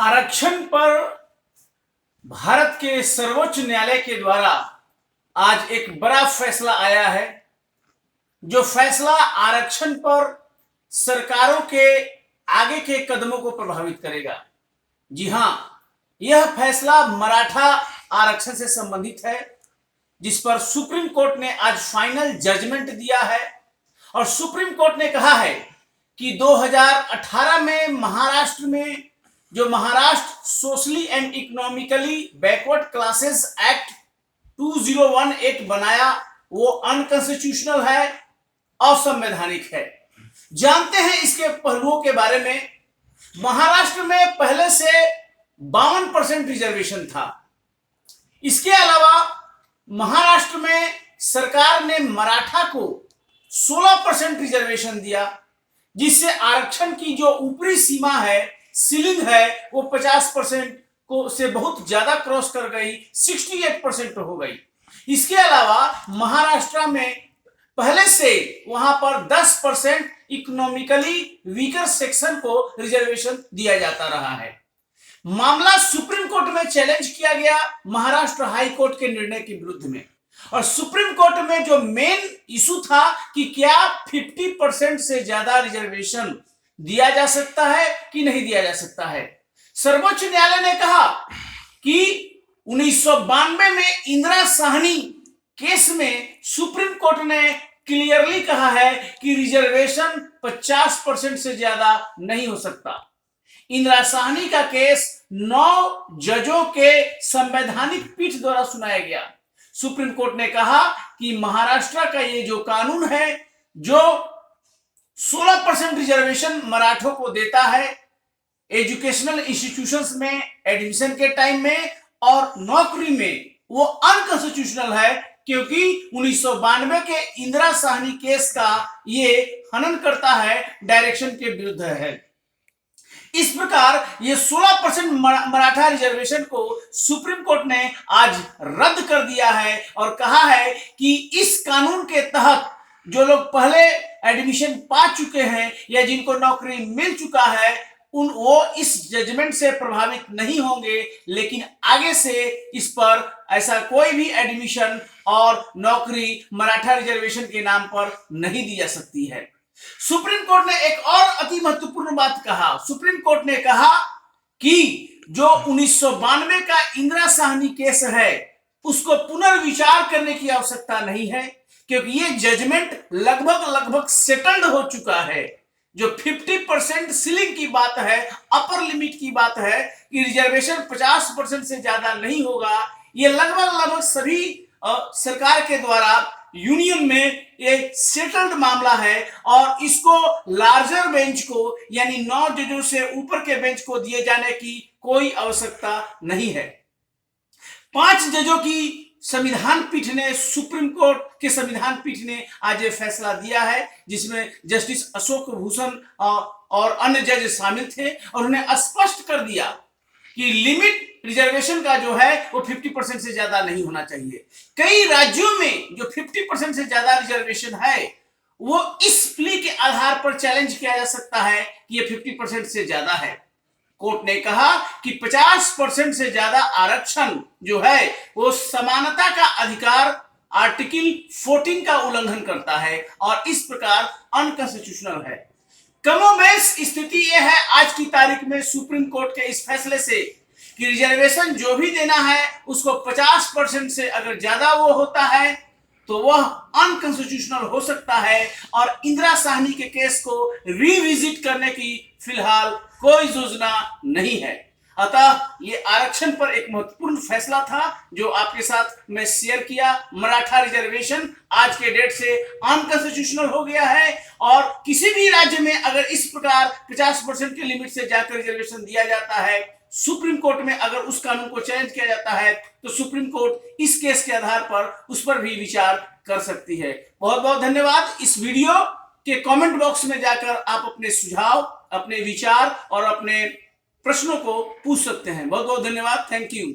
आरक्षण पर भारत के सर्वोच्च न्यायालय के द्वारा आज एक बड़ा फैसला आया है। जो फैसला आरक्षण पर सरकारों के आगे के कदमों को प्रभावित करेगा। जी हां, यह फैसला मराठा आरक्षण से संबंधित है, जिस पर सुप्रीम कोर्ट ने आज फाइनल जजमेंट दिया है। और सुप्रीम कोर्ट ने कहा है कि 2018 में महाराष्ट्र में जो Maharashtra socially and economically backward classes act 2018 बनाया वो अनकॉन्स्टिट्यूशनल है, असंवैधानिक है। जानते हैं इसके पहलुओं के बारे में। महाराष्ट्र में पहले से 52% रिजर्वेशन था। इसके अलावा महाराष्ट्र में सरकार ने मराठा को 16% रिजर्वेशन दिया, जिससे आरक्षण की जो ऊपरी सीमा है, सीलिंग है, वो 50% को से बहुत ज्यादा क्रॉस कर गई, 68% हो गई। इसके अलावा महाराष्ट्र में पहले से वहां पर 10% इकोनॉमिकली वीकर सेक्शन को रिजर्वेशन दिया जाता रहा है। मामला सुप्रीम कोर्ट में चैलेंज किया गया महाराष्ट्र हाई कोर्ट के निर्णय के विरुद्ध में। और सुप्रीम कोर्ट में जो मेन इशू था कि क्या 50% से ज्यादा रिजर्वेशन दिया जा सकता है कि नहीं दिया जा सकता है। सर्वोच्च न्यायालय ने कहा कि 1992 में इंदिरा साहनी केस में सुप्रीम कोर्ट ने क्लियरली कहा है कि रिजर्वेशन 50% से ज्यादा नहीं हो सकता। इंदिरा साहनी का केस 9 जजों के संवैधानिक पीठ द्वारा सुनाया गया। सुप्रीम कोर्ट ने कहा कि महाराष्ट्र का ये जो कानून है, जो 16% रिजर्वेशन मराठों को देता है एजुकेशनल इंस्टीट्यूशंस में एडमिशन के टाइम में और नौकरी में, वो अनकॉन्स्टिट्यूशनल है, क्योंकि 1992 के इंदिरा साहनी केस का ये हनन करता है, डायरेक्शन के विरुद्ध है। इस प्रकार ये 16% मराठा रिजर्वेशन को सुप्रीम कोर्ट ने आज रद्द कर दिया है और कहा है कि इस कानून के तहत जो लोग पहले एडमिशन पा चुके हैं या जिनको नौकरी मिल चुका है, वो इस जजमेंट से प्रभावित नहीं होंगे, लेकिन आगे से इस पर ऐसा कोई भी एडमिशन और नौकरी मराठा रिजर्वेशन के नाम पर नहीं दी जा सकती है। सुप्रीम कोर्ट ने एक और अति महत्वपूर्ण बात कहा। सुप्रीम कोर्ट ने कहा कि जो 1992 का इंदिरा साहनी केस है, उसको पुनर्विचार करने की आवश्यकता नहीं है, क्योंकि ये जजमेंट लगभग सेटल्ड हो चुका है। जो 50% सीलिंग की बात है, अपर लिमिट की बात है कि रिजर्वेशन 50% से ज्यादा नहीं होगा, ये लगभग सभी सरकार के द्वारा यूनियन में ये सेटल्ड मामला है। और इसको लार्जर बेंच को, यानी 9 जजों से ऊपर के बेंच को दिए जाने की कोई आवश्यकता नहीं है। 5 जजों की संविधान पीठ ने, सुप्रीम कोर्ट के संविधान पीठ ने आज ये फैसला दिया है, जिसमें जस्टिस अशोक भूषण और अन्य जज शामिल थे। और उन्हें स्पष्ट कर दिया कि लिमिट रिजर्वेशन का जो है वो 50% से ज्यादा नहीं होना चाहिए। कई राज्यों में जो 50% से ज्यादा रिजर्वेशन है, वो इस प्ली के आधार पर चैलेंज किया जा सकता है कि ये 50% से ज्यादा है। कोर्ट ने कहा कि 50% से ज्यादा आरक्षण जो है वो समानता का अधिकार आर्टिकल 14 का उल्लंघन करता है और इस प्रकार अनकॉन्स्टिट्यूशनल है। कमोबेश स्थिति यह है आज की तारीख में सुप्रीम कोर्ट के इस फैसले से कि रिजर्वेशन जो भी देना है उसको 50% से अगर ज्यादा वो होता है तो वह अनकॉन्स्टिट्यूशनल हो सकता है। और इंदिरा साहनी के केस को रिविजिट करने की फिलहाल कोई योजना नहीं है। अतः ये आरक्षण पर एक महत्वपूर्ण फैसला था जो आपके साथ मैं शेयर किया। मराठा रिजर्वेशन आज के डेट से अनकॉन्स्टिट्यूशनल हो गया है और किसी भी राज्य में अगर इस प्रकार 50% के लिमिट से जाकर रिजर्वेशन दिया जाता है, सुप्रीम कोर्ट में अगर उस कानून को चैलेंज किया जाता है, तो सुप्रीम कोर्ट इस केस के आधार पर उस पर भी विचार कर सकती है। बहुत बहुत धन्यवाद। इस वीडियो के कमेंट बॉक्स में जाकर आप अपने सुझाव, अपने विचार और अपने प्रश्नों को पूछ सकते हैं। बहुत बहुत धन्यवाद। Thank you.